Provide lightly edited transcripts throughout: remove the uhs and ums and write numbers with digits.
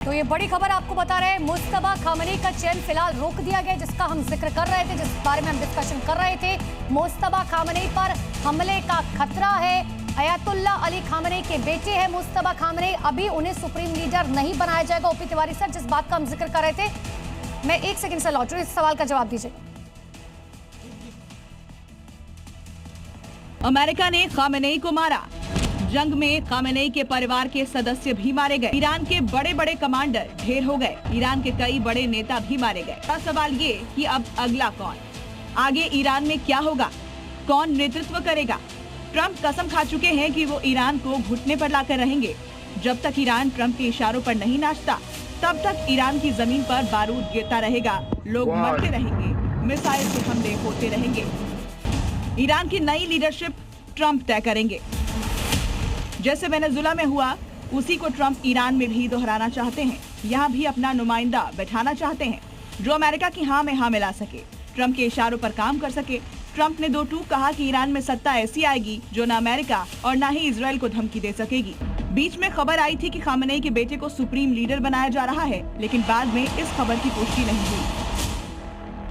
तो ये बड़ी खबर आपको बता रहे हैं, मुस्तफा खामनेई का चयन फिलहाल रोक दिया गया, जिसका हम जिक्र कर रहे थे, जिस बारे में हम डिस्कशन कर रहे थे। मुस्तफा खामनेई पर हमले का खतरा है। अयातुल्ला अली खामनेई के बेटे हैं मुस्तफा खामनेई, अभी उन्हें सुप्रीम लीडर नहीं बनाया जाएगा। ओपी तिवारी सर, जिस बात का हम जिक्र कर रहे थे, मैं एक सेकंड से लौट रही हूं, इस सवाल का जवाब दीजिए। अमेरिका ने खामनेई को मारा। जंग में खामनेई के परिवार के सदस्य भी मारे गए। ईरान के बड़े बड़े कमांडर ढेर हो गए। ईरान के कई बड़े नेता भी मारे गए। सवाल ये कि अब अगला कौन? आगे ईरान में क्या होगा? कौन नेतृत्व करेगा? ट्रंप कसम खा चुके हैं कि वो ईरान को घुटने पर लाकर रहेंगे। जब तक ईरान ट्रंप के इशारों पर नहीं नाचता, तब तक ईरान की जमीन पर बारूद गिरता रहेगा, लोग मरते रहेंगे, मिसाइल से हमले होते रहेंगे। ईरान की नई लीडरशिप ट्रंप तय करेंगे। जैसे वेनेजुला में हुआ, उसी को ट्रंप ईरान में भी दोहराना चाहते हैं। यहाँ भी अपना नुमाइंदा बैठाना चाहते हैं, जो अमेरिका की हाँ में हाँ मिला सके, ट्रंप के इशारों पर काम कर सके। ट्रंप ने 2 टूक कहा कि ईरान में सत्ता ऐसी आएगी जो न अमेरिका और न ही इजराइल को धमकी दे सकेगी। बीच में खबर आई थी कि खामनेई के बेटे को सुप्रीम लीडर बनाया जा रहा है, लेकिन बाद में इस खबर की पुष्टि नहीं हुई।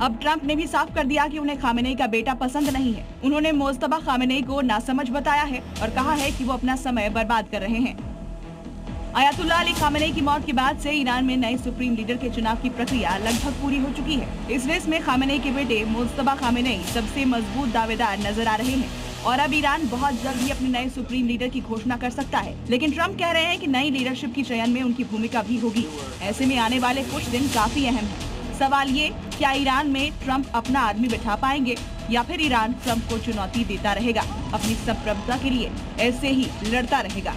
अब ट्रंप ने भी साफ कर दिया कि उन्हें खामनेई का बेटा पसंद नहीं है। उन्होंने मुस्तफा खामनेई को नासमझ बताया है और कहा है कि वो अपना समय बर्बाद कर रहे हैं। अयातुल्ला अली खामनेई की मौत के बाद से ईरान में नए सुप्रीम लीडर के चुनाव की प्रक्रिया लगभग पूरी हो चुकी है। इस रेस में खामनेई के बेटे मुस्तफा खामनेई सबसे मजबूत दावेदार नजर आ रहे हैं और अब ईरान बहुत जल्द ही अपने नए सुप्रीम लीडर की घोषणा कर सकता है। लेकिन ट्रंप कह रहे हैं कि नई लीडरशिप की चयन में उनकी भूमिका भी होगी। ऐसे में आने वाले कुछ दिन काफी अहम है। सवाल ये, क्या ईरान में ट्रंप अपना आदमी बिठा पाएंगे या फिर ईरान ट्रंप को चुनौती देता रहेगा, अपनी संप्रभुता के लिए ऐसे ही लड़ता रहेगा?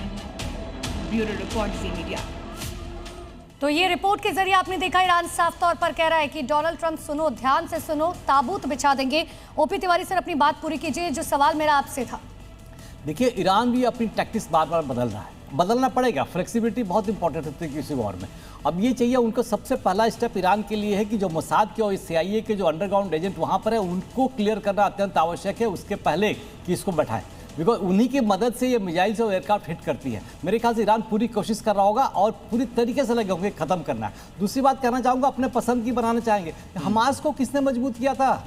ब्यूरो रिपोर्ट, ज़ी मीडिया। तो ये रिपोर्ट के जरिए आपने देखा, ईरान साफ तौर पर कह रहा है कि डोनाल्ड ट्रंप सुनो, ध्यान से सुनो, ताबूत बिछा देंगे। ओपी तिवारी सर, अपनी बात पूरी कीजिए, जो सवाल मेरा आपसे था। देखिए, ईरान भी अपनी टैक्टिक्स बार बार बदल रहा है, बदलना पड़ेगा। फ्लेक्सिबिलिटी बहुत इंपॉर्टेंट होती है किसी वॉर में। अब ये चाहिए उनको, सबसे पहला स्टेप ईरान के लिए है कि जो मोसाद के और CIA के जो अंडरग्राउंड एजेंट वहाँ पर है, उनको क्लियर करना अत्यंत आवश्यक है, उसके पहले कि इसको बैठाएं, बिकॉज उन्हीं की मदद से ये मिसाइल्स और एयरक्राफ्ट हिट करती है। मेरे ख्याल से ईरान पूरी कोशिश कर रहा होगा और पूरी तरीके से लगे होंगे ख़त्म करना है। दूसरी बात कहना चाहूँगा, अपने पसंद की बनाना चाहेंगे। हमास को किसने मजबूत किया था?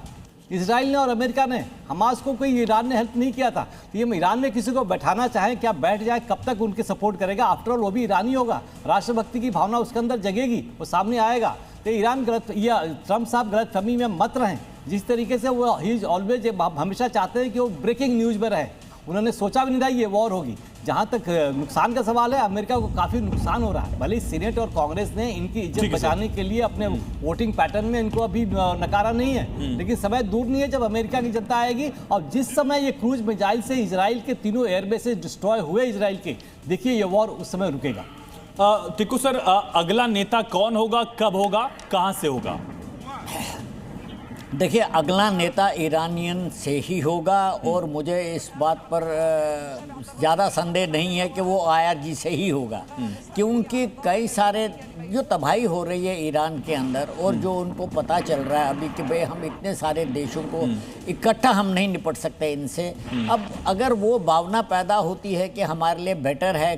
इजराइल ने और अमेरिका ने। हमास को कोई ईरान ने हेल्प नहीं किया था। तो ये ईरान में किसी को बैठाना चाहें, क्या बैठ जाए, कब तक उनके सपोर्ट करेगा? आफ्टर ऑल वो भी ईरानी होगा, राष्ट्रभक्ति की भावना उसके अंदर जगेगी, वो सामने आएगा। तो ईरान गलत, या ट्रंप साहब गलतफहमी में मत रहें। जिस तरीके से वो ही ऑलवेज हमेशा चाहते हैं कि वो ब्रेकिंग न्यूज़ में रहे, उन्होंने सोचा भी नहीं था ये वॉर होगी। जहाँ तक नुकसान का सवाल है, अमेरिका को काफ़ी नुकसान हो रहा है। भले सीनेट और कांग्रेस ने इनकी इज्जत बचाने के लिए अपने वोटिंग पैटर्न में इनको अभी नकारा नहीं है, लेकिन समय दूर नहीं है जब अमेरिका की जनता आएगी। और जिस समय ये क्रूज मिसाइल से इजराइल के तीनों एयरबेसेस डिस्ट्रॉय हुए इजराइल के, देखिए ये वॉर उस समय रुकेगा। टिक्कू सर, अगला नेता कौन होगा, कब होगा, कहाँ से होगा? देखिए, अगला नेता ईरानियन से ही होगा और मुझे इस बात पर ज़्यादा संदेह नहीं है कि वो IRG से ही होगा, क्योंकि कई सारे जो तबाही हो रही है ईरान के अंदर और जो उनको पता चल रहा है अभी कि भाई हम इतने सारे देशों को इकट्ठा हम नहीं निपट सकते इनसे। अब अगर वो भावना पैदा होती है कि हमारे लिए बेटर है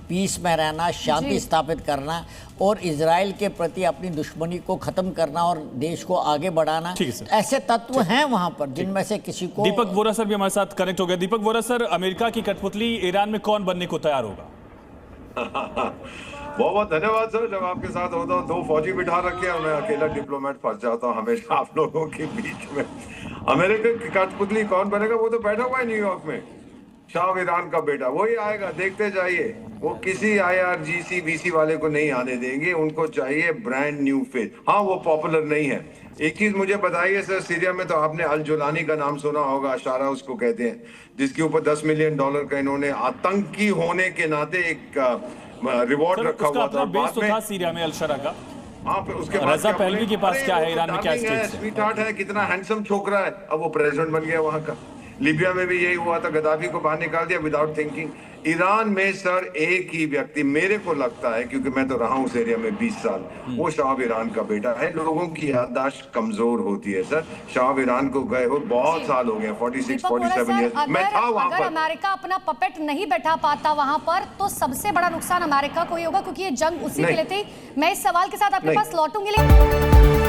पीस में रहना, शांति स्थापित करना और इजराइल के प्रति अपनी दुश्मनी को खत्म करना और देश को आगे बढ़ाना, ऐसे तत्व हैं वहां पर जिनमें से किसी को। दीपक वोरा सर भी हमारे साथ कनेक्ट हो गए। दीपक वोरा सर, अमेरिका की कठपुतली ईरान में कौन बनने को तैयार होगा? बहुत बहुत धन्यवाद सर। जब आपके साथ होता हूँ 2 फौजी बिठा रखे हैं, मैं अकेला डिप्लोमेट फंस जाता हूँ हमेशा आप लोगों के बीच में। अमेरिका की कठपुतली कौन बनेगा? वो तो बैठा हुआ है न्यूयॉर्क में, शाह ईरान का बेटा, वही आएगा, देखते जाइए। वो किसी IRGC BC वाले को नहीं आने देंगे, उनको चाहिए ब्रांड न्यू फेस। हाँ, वो पॉपुलर नहीं है। एक चीज मुझे बताइए सर, सीरिया में तो आपने अल जुलानी का नाम सुना होगा, अशारा उसको कहते हैं, जिसके ऊपर $10 मिलियन का इन्होंने आतंकी होने के नाते एक रिवॉर्ड रखा हुआ था। बाद में सीरिया में अल-शरा का, हाँ, फिर उसके बाद रजा पहलवी के पास क्या है? ईरान में क्या स्टेट है? स्वीट हार्ट है, कितना हैंडसम छोकरा है, अब वो प्रेसिडेंट बन गया वहां का। लीबिया में भी यही हुआ था, गद्दाफी को बाहर निकाल दिया विदाउट थिंकिंग। ईरान में सर एक ही व्यक्ति मेरे को लगता है, क्योंकि मैं तो रहा हूं उस एरिया में 20 साल, वो शाह ईरान का बेटा है। लोगों की याददाश्त कमजोर होती है सर। शाह ईरान को गए हो बहुत साल हो गए, 46-47 ईयर्स। मैं था वहां पर। अगर अमेरिका अपना पपेट नहीं बैठा पाता वहां पर तो सबसे बड़ा नुकसान अमेरिका को ही होगा, क्योंकि ये जंग उसी के लिए थी। मैं इस सवाल के साथ आपके पास लौटूंगी।